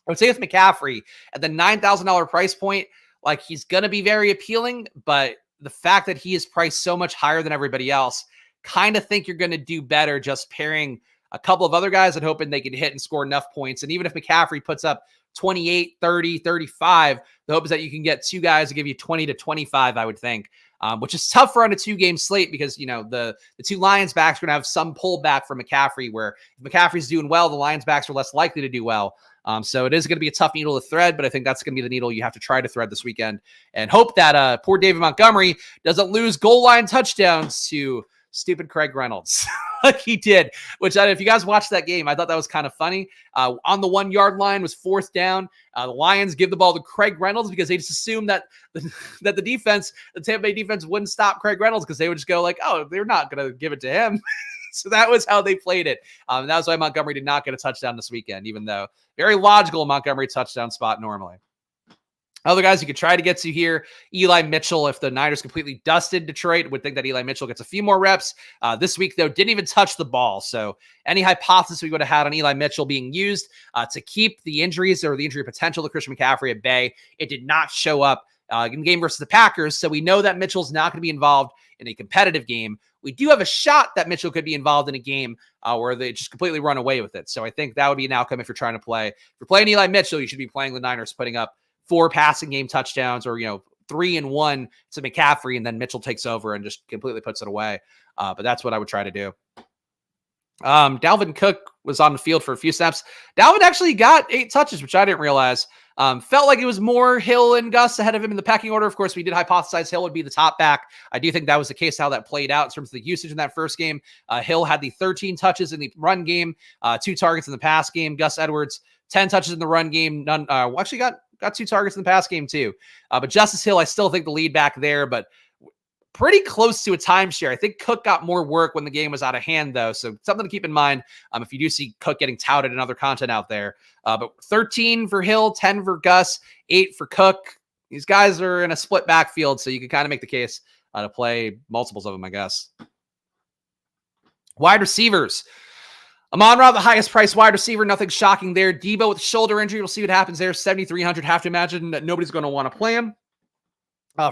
[SPEAKER 1] I would say with McCaffrey at the $9,000 price point, like he's going to be very appealing, but the fact that he is priced so much higher than everybody else, kind of think you're going to do better just pairing a couple of other guys and hoping they can hit and score enough points. And even if McCaffrey puts up 28, 30, 35, the hope is that you can get 2 guys to give you 20 to 25, I would think, which is tougher on a 2-game slate because, the 2 Lions backs are going to have some pullback from McCaffrey where if McCaffrey's doing well, the Lions backs are less likely to do well. So it is going to be a tough needle to thread, but I think that's going to be the needle you have to try to thread this weekend and hope that poor David Montgomery doesn't lose goal line touchdowns to stupid Craig Reynolds like he did, which if you guys watched that game, I thought that was kind of funny. On the 1-yard line was 4th down. The Lions give the ball to Craig Reynolds because they just assumed that the defense, the Tampa Bay defense wouldn't stop Craig Reynolds because they would just go like, oh, they're not going to give it to him. So that was how they played it. That was why Montgomery did not get a touchdown this weekend, even though very logical Montgomery touchdown spot normally. Other guys you could try to get to here, Eli Mitchell, if the Niners completely dusted Detroit, would think that Eli Mitchell gets a few more reps. This week, though, didn't even touch the ball. So any hypothesis we would have had on Eli Mitchell being used to keep the injuries or the injury potential to Christian McCaffrey at bay, it did not show up in game versus the Packers. So we know that Mitchell's not going to be involved in a competitive game. We do have a shot that Mitchell could be involved in a game where they just completely run away with it. So I think that would be an outcome if you're trying to play. If you're playing Eli Mitchell, you should be playing the Niners putting up 4 passing game touchdowns or, 3 and 1 to McCaffrey, and then Mitchell takes over and just completely puts it away. But that's what I would try to do. Dalvin Cook was on the field for a few snaps. Dalvin actually got 8 touches, which I didn't realize. Felt like it was more Hill and Gus ahead of him in the pecking order. Of course, we did hypothesize Hill would be the top back. I do think that was the case how that played out in terms of the usage in that first game. Hill had the 13 touches in the run game, 2 targets in the pass game. Gus Edwards, 10 touches in the run game. None. Actually got 2 targets in the pass game too. But Justice Hill, I still think the lead back there, but pretty close to a timeshare. I think Cook got more work when the game was out of hand, though. So something to keep in mind if you do see Cook getting touted in other content out there. But 13 for Hill, 10 for Gus, 8 for Cook. These guys are in a split backfield, so you can kind of make the case to play multiples of them, I guess. Wide receivers. Amon-Ra, the highest priced wide receiver. Nothing shocking there. Deebo with shoulder injury. We'll see what happens there. 7,300. Have to imagine that nobody's going to want to play him.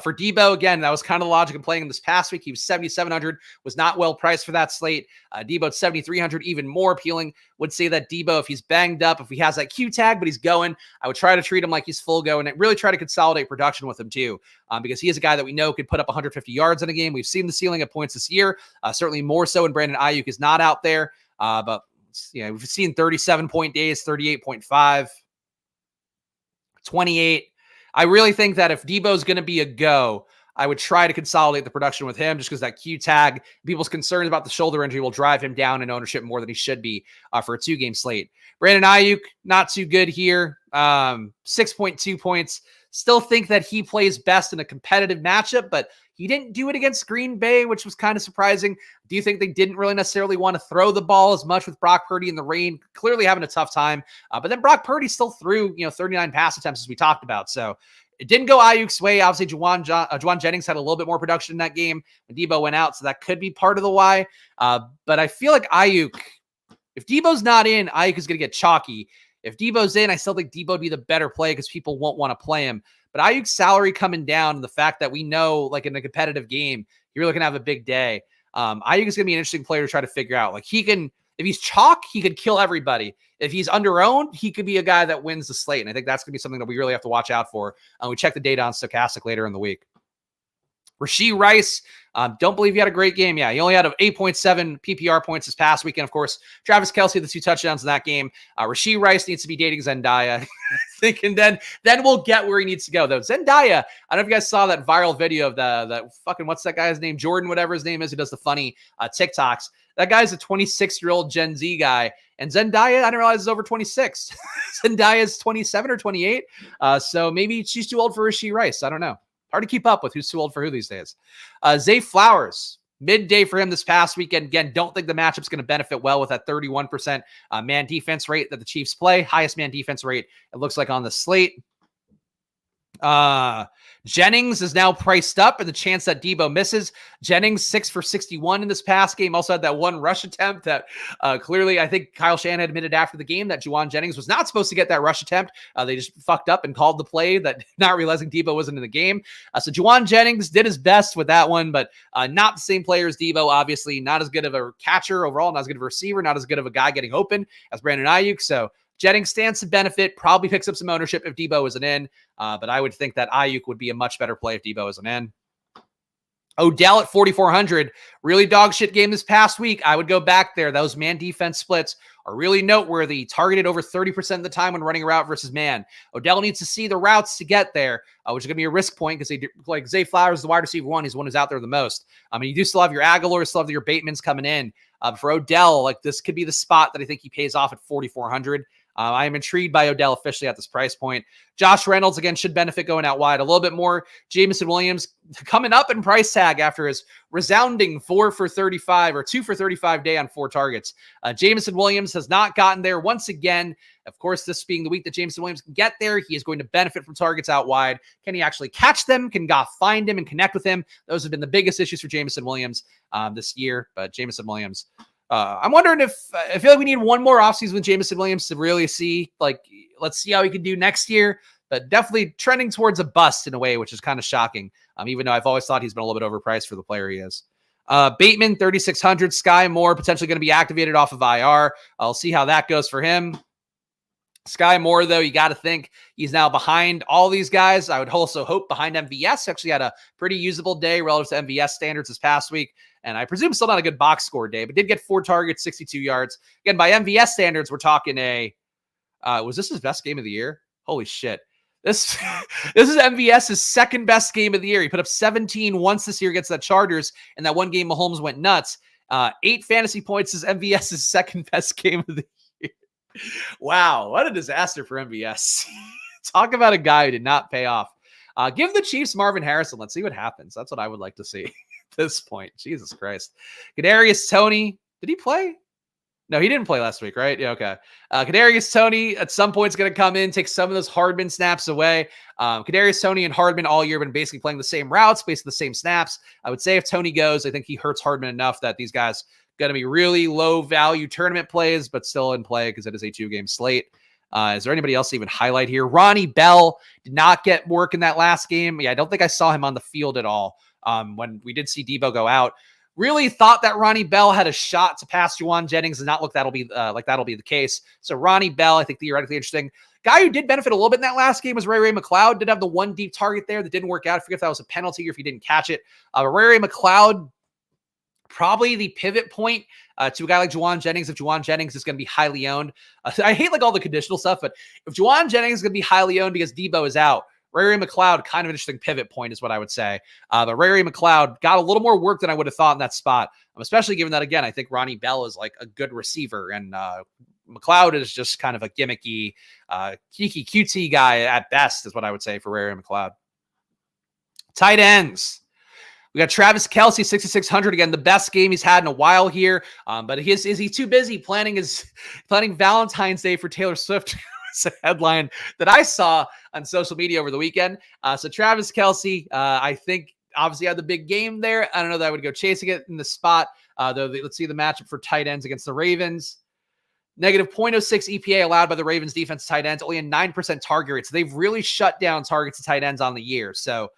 [SPEAKER 1] For Deebo, again, that was kind of the logic of playing him this past week. He was 7,700, was not well priced for that slate. Deebo at 7,300, even more appealing. Would say that Deebo, if he's banged up, if he has that Q tag, but he's going, I would try to treat him like he's full go and really try to consolidate production with him too, because he is a guy that we know could put up 150 yards in a game. We've seen the ceiling at points this year, certainly more so when Brandon Ayuk is not out there. But we've seen 37-point days, 38.5, 28. I really think that if Deebo's going to be a go, I would try to consolidate the production with him just because that Q tag, people's concerns about the shoulder injury will drive him down in ownership more than he should be for a 2-game slate. Brandon Ayuk, not too good here. 6.2 points. Still think that he plays best in a competitive matchup, but he didn't do it against Green Bay, which was kind of surprising. Do you think they didn't really necessarily want to throw the ball as much with Brock Purdy in the rain? Clearly having a tough time. But then Brock Purdy still threw, 39 pass attempts as we talked about. So it didn't go Ayuk's way. Obviously, Juwan Jennings had a little bit more production in that game when Deebo went out. So that could be part of the why. But I feel like Ayuk, if Deebo's not in, Ayuk is going to get chalky. If Deebo's in, I still think Deebo would be the better play because people won't want to play him. But Ayuk's salary coming down, and the fact that we know, like in a competitive game, you're really going to have a big day. Ayuk is going to be an interesting player to try to figure out. Like he can, if he's chalk, he could kill everybody. If he's under-owned, he could be a guy that wins the slate. And I think that's going to be something that we really have to watch out for. We check the data on Stochastic later in the week. Rashee Rice, don't believe he had a great game. Yeah, he only had 8.7 PPR points this past weekend. Of course, Travis Kelce, the 2 touchdowns in that game. Rashee Rice needs to be dating Zendaya. Thinking then we'll get where he needs to go, though. Zendaya, I don't know if you guys saw that viral video of the fucking, what's that guy's name? Jordan, whatever his name is, who does the funny TikToks. That guy's a 26-year-old Gen Z guy. And Zendaya, I didn't realize is over 26. Zendaya is 27 or 28. So maybe she's too old for Rashee Rice. I don't know. Hard to keep up with who's too old for who these days. Zay Flowers, midday for him this past weekend. Again, don't think the matchup's going to benefit well with that 31% man defense rate that the Chiefs play. Highest man defense rate, it looks like, on the slate. Jennings is now priced up, and the chance that Deebo misses. Jennings 6 for 61 in this past game. Also had that one rush attempt that clearly, I think Kyle Shanahan admitted after the game that Juwan Jennings was not supposed to get that rush attempt. They just fucked up and called the play, that not realizing Deebo wasn't in the game. So Juwan Jennings did his best with that one, but not the same player as Deebo. Obviously, not as good of a catcher overall, not as good of a receiver, not as good of a guy getting open as Brandon Ayuk. So Jennings stands to benefit, probably picks up some ownership if Deebo isn't in, but I would think that Ayuk would be a much better play if Deebo isn't in. Odell at 4,400, really dog shit game this past week. I would go back there. Those man defense splits are really noteworthy. Targeted over 30% of the time when running a route versus man. Odell needs to see the routes to get there, which is going to be a risk point because like Zay Flowers is the wide receiver one. He's the one who's out there the most. I mean, you do still have your Aguilar, still have your Batemans coming in. For Odell, like this could be the spot that I think he pays off at 4,400. I am intrigued by Odell officially at this price point. Josh Reynolds, again, should benefit going out wide a little bit more. Jameson Williams coming up in price tag after his resounding 4 for 35 or 2 for 35 day on 4 targets. Jameson Williams has not gotten there once again. Of course, this being the week that Jameson Williams can get there, he is going to benefit from targets out wide. Can he actually catch them? Can Goff find him and connect with him? Those have been the biggest issues for Jameson Williams this year, but Jameson Williams, I'm wondering if I feel like we need one more offseason with Jameson Williams to really see, like, let's see how he can do next year, but definitely trending towards a bust in a way, which is kind of shocking. Even though I've always thought he's been a little bit overpriced for the player he is. Bateman, 3,600. Sky Moore potentially going to be activated off of IR. I'll see how that goes for him. Sky Moore, though, you got to think he's now behind all these guys. I would also hope behind MVS. Actually had a pretty usable day relative to MVS standards this past week. And I presume still not a good box score day, but did get 4 targets, 62 yards. Again, by MVS standards, we're talking was this his best game of the year? Holy shit. This is MVS's second best game of the year. He put up 17 once this year against the Chargers, and that one game Mahomes went nuts. 8 fantasy points is MVS's second best game of the year. Wow, what a disaster for MVS. Talk about a guy who did not pay off. Give the Chiefs Marvin Harrison. Let's see what happens. That's what I would like to see at this point. Jesus Christ. Kadarius Toney. Did he play? No, he didn't play last week, right? Yeah, okay. Kadarius Toney at some point is going to come in, take some of those Hardman snaps away. Kadarius Toney and Hardman all year have been basically playing the same routes, basically the same snaps. I would say if Toney goes, I think he hurts Hardman enough that these guys going to be really low value tournament plays, but still in play because it is a 2-game slate. Is there anybody else to even highlight here? Ronnie Bell did not get work in that last game. Yeah, I don't think I saw him on the field at all when we did see Deebo go out. Really thought that Ronnie Bell had a shot to pass Juwan Jennings, and not look that'll be the case. So Ronnie Bell, I think theoretically interesting. Guy who did benefit a little bit in that last game was Ray McLeod. Did have the one deep target there that didn't work out. I forget if that was a penalty or if he didn't catch it. Ray McLeod, probably the pivot point to a guy like Juwan Jennings, if Juwan Jennings is going to be highly owned. I hate like all the conditional stuff, but if Juwan Jennings is going to be highly owned because Deebo is out, Ray McLeod, kind of an interesting pivot point is what I would say. But Ray McLeod got a little more work than I would have thought in that spot, especially given that, again, I think Ronnie Bell is like a good receiver, and McLeod is just kind of a gimmicky, geeky, cutesy guy at best is what I would say for Ray McLeod. Tight ends. We got Travis Kelce, 6,600. Again, the best game he's had in a while here. But is he too busy planning Valentine's Day for Taylor Swift? It's a headline that I saw on social media over the weekend. So Travis Kelce, I think, obviously had the big game there. I don't know that I would go chasing it in the spot. Though let's see the matchup for tight ends against the Ravens. Negative 0.06 EPA allowed by the Ravens defense tight ends, only a 9% target rate. So they've really shut down targets to tight ends on the year. So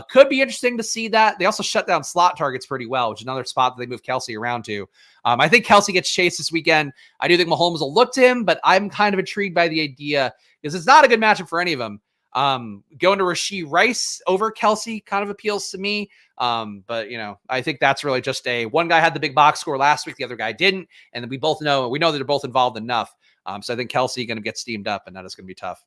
[SPEAKER 1] could be interesting to see that. They also shut down slot targets pretty well, which is another spot that they move Kelsey around to. I think Kelsey gets chased this weekend. I do think Mahomes will look to him, but I'm kind of intrigued by the idea because it's not a good matchup for any of them. Going to Rashee Rice over Kelsey kind of appeals to me. But I think that's really just one guy had the big box score last week, the other guy didn't. And we know that they're both involved enough. So I think Kelsey going to get steamed up, and that is going to be tough.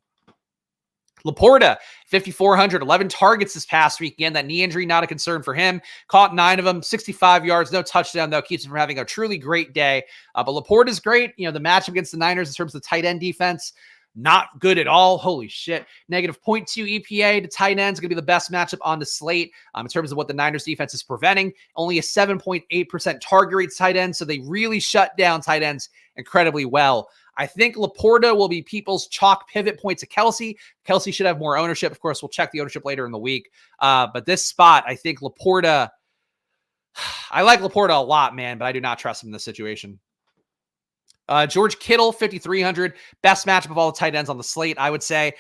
[SPEAKER 1] Laporta, 5,400, 11 targets this past week. Again, that knee injury, not a concern for him. Caught 9 of them, 65 yards, no touchdown, though. Keeps him from having a truly great day. But Laporta is great. The matchup against the Niners in terms of the tight end defense, not good at all. Holy shit. Negative 0.2 EPA to tight ends. Going to be the best matchup on the slate in terms of what the Niners defense is preventing. Only a 7.8% target rate to tight ends. So they really shut down tight ends incredibly well. I think Laporta will be people's chalk pivot point to Kelsey. Kelsey should have more ownership. Of course, we'll check the ownership later in the week. But this spot, I think Laporta, I like Laporta a lot, man, but I do not trust him in this situation. George Kittle, 5,300, best matchup of all the tight ends on the slate, I would say.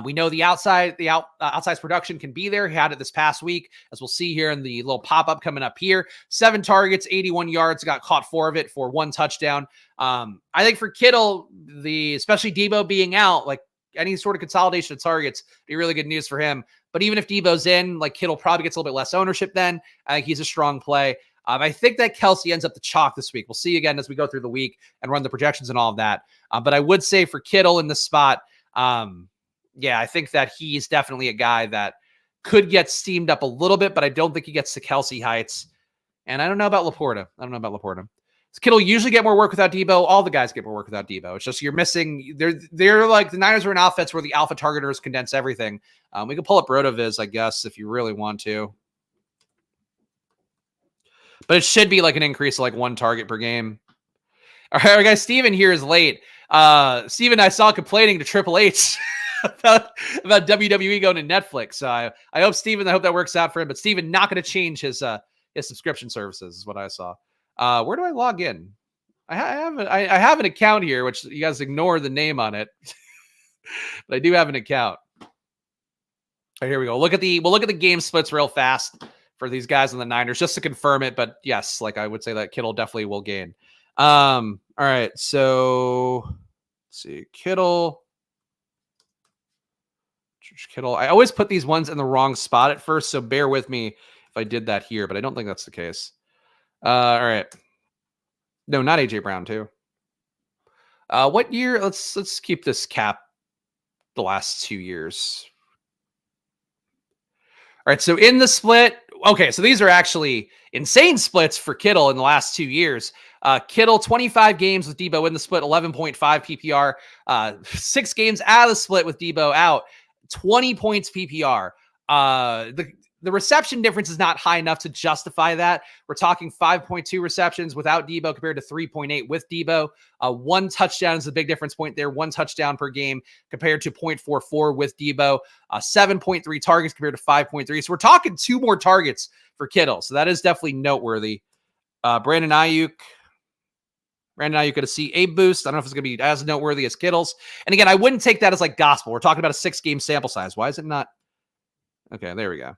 [SPEAKER 1] We know the outside production can be there. He had it this past week, as we'll see here in the little pop-up coming up here. 7 targets, 81 yards, got caught 4 of it for 1 touchdown. I think for Kittle, especially Deebo being out, like any sort of consolidation of targets, be really good news for him. But even if Deebo's in, like Kittle probably gets a little bit less ownership then. I think he's a strong play. I think that Kelsey ends up the chalk this week. We'll see again as we go through the week and run the projections and all of that. But I would say for Kittle in this spot, I think that he's definitely a guy that could get steamed up a little bit, but I don't think he gets to Kelsey heights. And I don't know about Laporta. So Kittle usually get more work without Deebo. All the guys get more work without Deebo. It's just you're missing. They're like the Niners are an offense where the alpha targeters condense everything. We can pull up RotoViz, I guess, if you really want to. But it should be like an increase of like 1 target per game. All right, guys, Steven here is late. Steven, I saw complaining to Triple H about WWE going to Netflix. So I hope Steven, I hope that works out for him. But Steven not going to change his subscription services is what I saw. Where do I log in? I have an account here, which you guys ignore the name on it. But I do have an account. All right, here we go. We'll look at the game splits real fast for these guys on the Niners, just to confirm it. But yes, like I would say that Kittle definitely will gain. All right, so let's see. Kittle. I always put these ones in the wrong spot at first, so bear with me if I did that here, but I don't think that's the case. All right. No, not AJ Brown too. What year? Let's keep this cap the last 2 years. All right, so in the split, okay, so these are actually insane splits for Kittle in the last 2 years. Kittle, 25 games with Deebo in the split, 11.5 PPR. 6 games out of the split with Deebo out, 20 points PPR. The reception difference is not high enough to justify that. We're talking 5.2 receptions without Deebo compared to 3.8 with Deebo. 1 touchdown is the big difference point there. 1 touchdown per game compared to 0.44 with Deebo. 7.3 targets compared to 5.3. So we're talking 2 more targets for Kittle. So that is definitely noteworthy. Brandon Ayuk going to see a boost. I don't know if it's going to be as noteworthy as Kittle's. And again, I wouldn't take that as like gospel. We're talking about a 6-game sample size. Why is it not? Okay, there we go.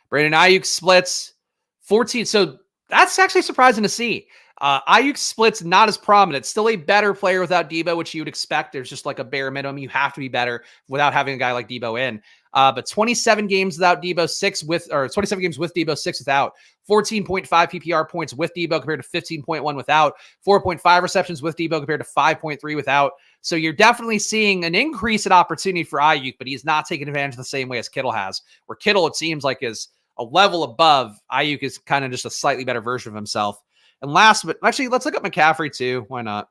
[SPEAKER 1] Brandon Ayuk splits 14. So that's actually surprising to see. Ayuk splits not as prominent. Still a better player without Deebo, which you would expect. There's just like a bare minimum. You have to be better without having a guy like Deebo in. But 27 games without Deebo, 27 games with Deebo, 6 without. 14.5 PPR points with Deebo compared to 15.1 without. 4.5 receptions with Deebo compared to 5.3 without. So you're definitely seeing an increase in opportunity for Ayuk, but he's not taking advantage the same way as Kittle has. Where Kittle, it seems like, is a level above. Ayuk is kind of just a slightly better version of himself. And last, but actually, let's look at McCaffrey too. Why not?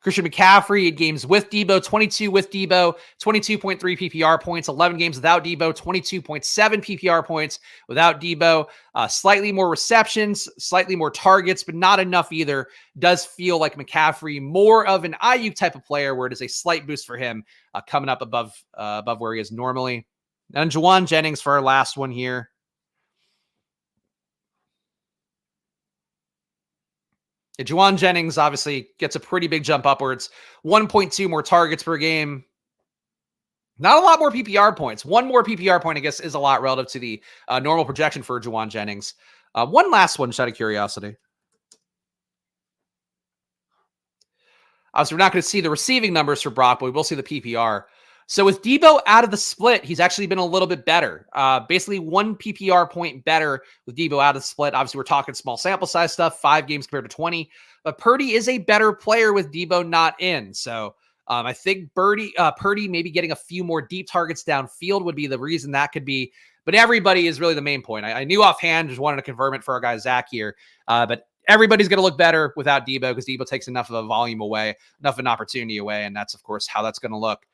[SPEAKER 1] Christian McCaffrey in games with Deebo, 22 with Deebo, 22.3 PPR points, 11 games without Deebo, 22.7 PPR points without Deebo, slightly more receptions, slightly more targets, but not enough either. Does feel like McCaffrey more of an Ayuk type of player where it is a slight boost for him coming up above where he is normally. And Juwan Jennings for our last one here. Juwan Jennings obviously gets a pretty big jump upwards. 1.2 more targets per game. Not a lot more PPR points. One more PPR point, I guess, is a lot relative to the normal projection for Juwan Jennings. One last one, just out of curiosity. Obviously, we're not going to see the receiving numbers for Brock, but we will see the PPR. So with Deebo out of the split, he's actually been a little bit better. Basically, one PPR point better with Deebo out of the split. Obviously, we're talking small sample size stuff, 5 games compared to 20. But Purdy is a better player with Deebo not in. So I think Purdy maybe getting a few more deep targets downfield would be the reason that could be. But everybody is really the main point. I knew offhand, just wanted to confirm it for our guy Zach here. But everybody's going to look better without Deebo because Deebo takes enough of a volume away, enough of an opportunity away. And that's, of course, how that's going to look.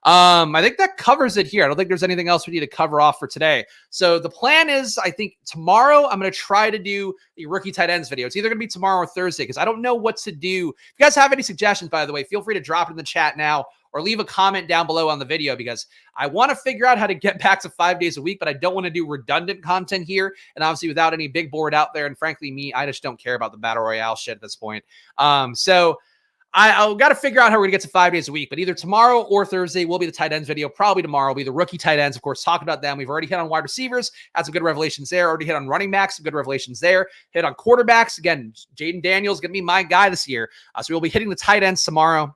[SPEAKER 1] I think that covers it here. I don't think there's anything else we need to cover off for today. So the plan is, I think tomorrow I'm going to try to do the rookie tight ends video. It's either going to be tomorrow or Thursday because I don't know what to do. If you guys have any suggestions, by the way, feel free to drop it in the chat now or leave a comment down below on the video because I want to figure out how to get back to 5 days a week, but I don't want to do redundant content here. And obviously without any big board out there. And frankly, me, I just don't care about the battle royale shit at this point. So I've got to figure out how we're going to get to 5 days a week, but either tomorrow or Thursday will be the tight ends video. Probably tomorrow will be the rookie tight ends. Of course, talk about them. We've already hit on wide receivers, had some good revelations there. Already hit on running backs, some good revelations there. Hit on quarterbacks. Again, Jaden Daniels going to be my guy this year. So we'll be hitting the tight ends tomorrow.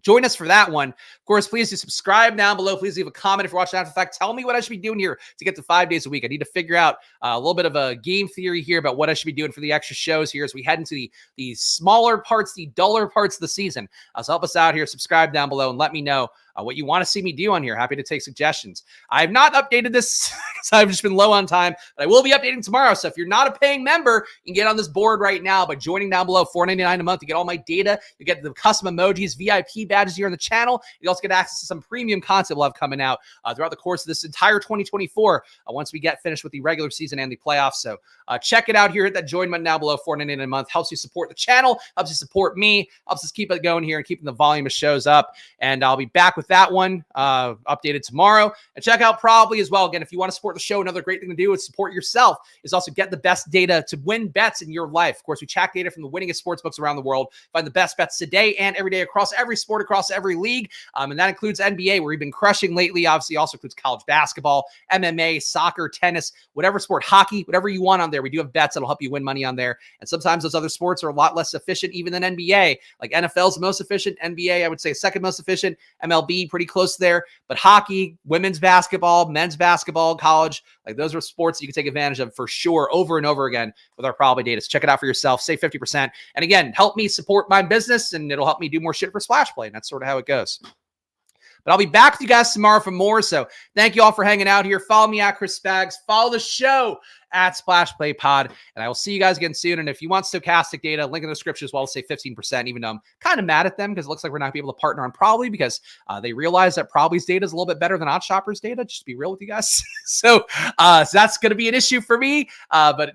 [SPEAKER 1] Join us for that one. Of course, please do subscribe down below. Please leave a comment if you're watching after the fact. Tell me what I should be doing here to get to 5 days a week. I need to figure out a little bit of a game theory here about what I should be doing for the extra shows here as we head into the smaller parts, the duller parts of the season. So help us out here. Subscribe down below and let me know what you want to see me do on here. Happy to take suggestions. I have not updated this because I've just been low on time, but I will be updating tomorrow. So if you're not a paying member, you can get on this board right now by joining down below, $4.99 a month. You get all my data. You get the custom emojis, VIP badges here on the channel. You also get access to some premium content we'll have coming out throughout the course of this entire 2024 once we get finished with the regular season and the playoffs. So check it out here. Hit that join button down below, $4.99 a month. Helps you support the channel, helps you support me, helps us keep it going here and keeping the volume of shows up. And I'll be back with that one updated tomorrow. And check out Probably as well. Again, if you want to support the show, another great thing to do is support yourself, is also get the best data to win bets in your life. Of course, we track data from the winningest sportsbooks around the world, find the best bets today and every day across every sport, across every league. And that includes NBA, where we've been crushing lately. Obviously, also includes college basketball, MMA, soccer, tennis, whatever sport, hockey, whatever you want on there. We do have bets that'll help you win money on there. And sometimes those other sports are a lot less efficient even than NBA. Like NFL's the most efficient, NBA, I would say second most efficient, MLB pretty close there. But hockey, women's basketball, men's basketball, college, like those are sports you can take advantage of for sure over and over again with our Probably data. So check it out for yourself. Save 50%. And again, help me support my business and it'll help me do more shit for Splash Play. And that's sort of how it goes. But I'll be back with you guys tomorrow for more. So thank you all for hanging out here. Follow me at Chris Spags. Follow the show at Splash Play Pod. And I will see you guys again soon. And if you want stochastic data, link in the description as well to say 15%, even though I'm kind of mad at them because it looks like we're not going to be able to partner on Probably because they realize that Probably's data is a little bit better than OddsShopper's data, just to be real with you guys. so that's going to be an issue for me. But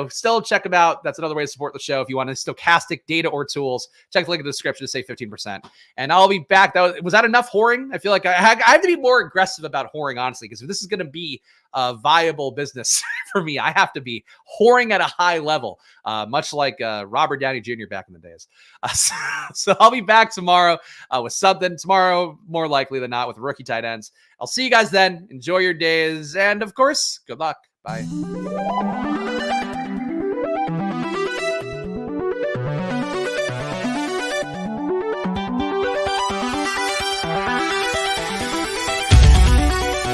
[SPEAKER 1] still check them out. That's another way to support the show. If you want stochastic data or tools, check the link in the description to say 15%. And I'll be back. Was that enough whoring? I feel like I have to be more aggressive about whoring, honestly, because if this is going to be a viable business for me, I have to be whoring at a high level, much like Robert Downey Jr. back in the days. So I'll be back tomorrow with something. Tomorrow, more likely than not, with rookie tight ends. I'll see you guys then. Enjoy your days. And of course, good luck. Bye.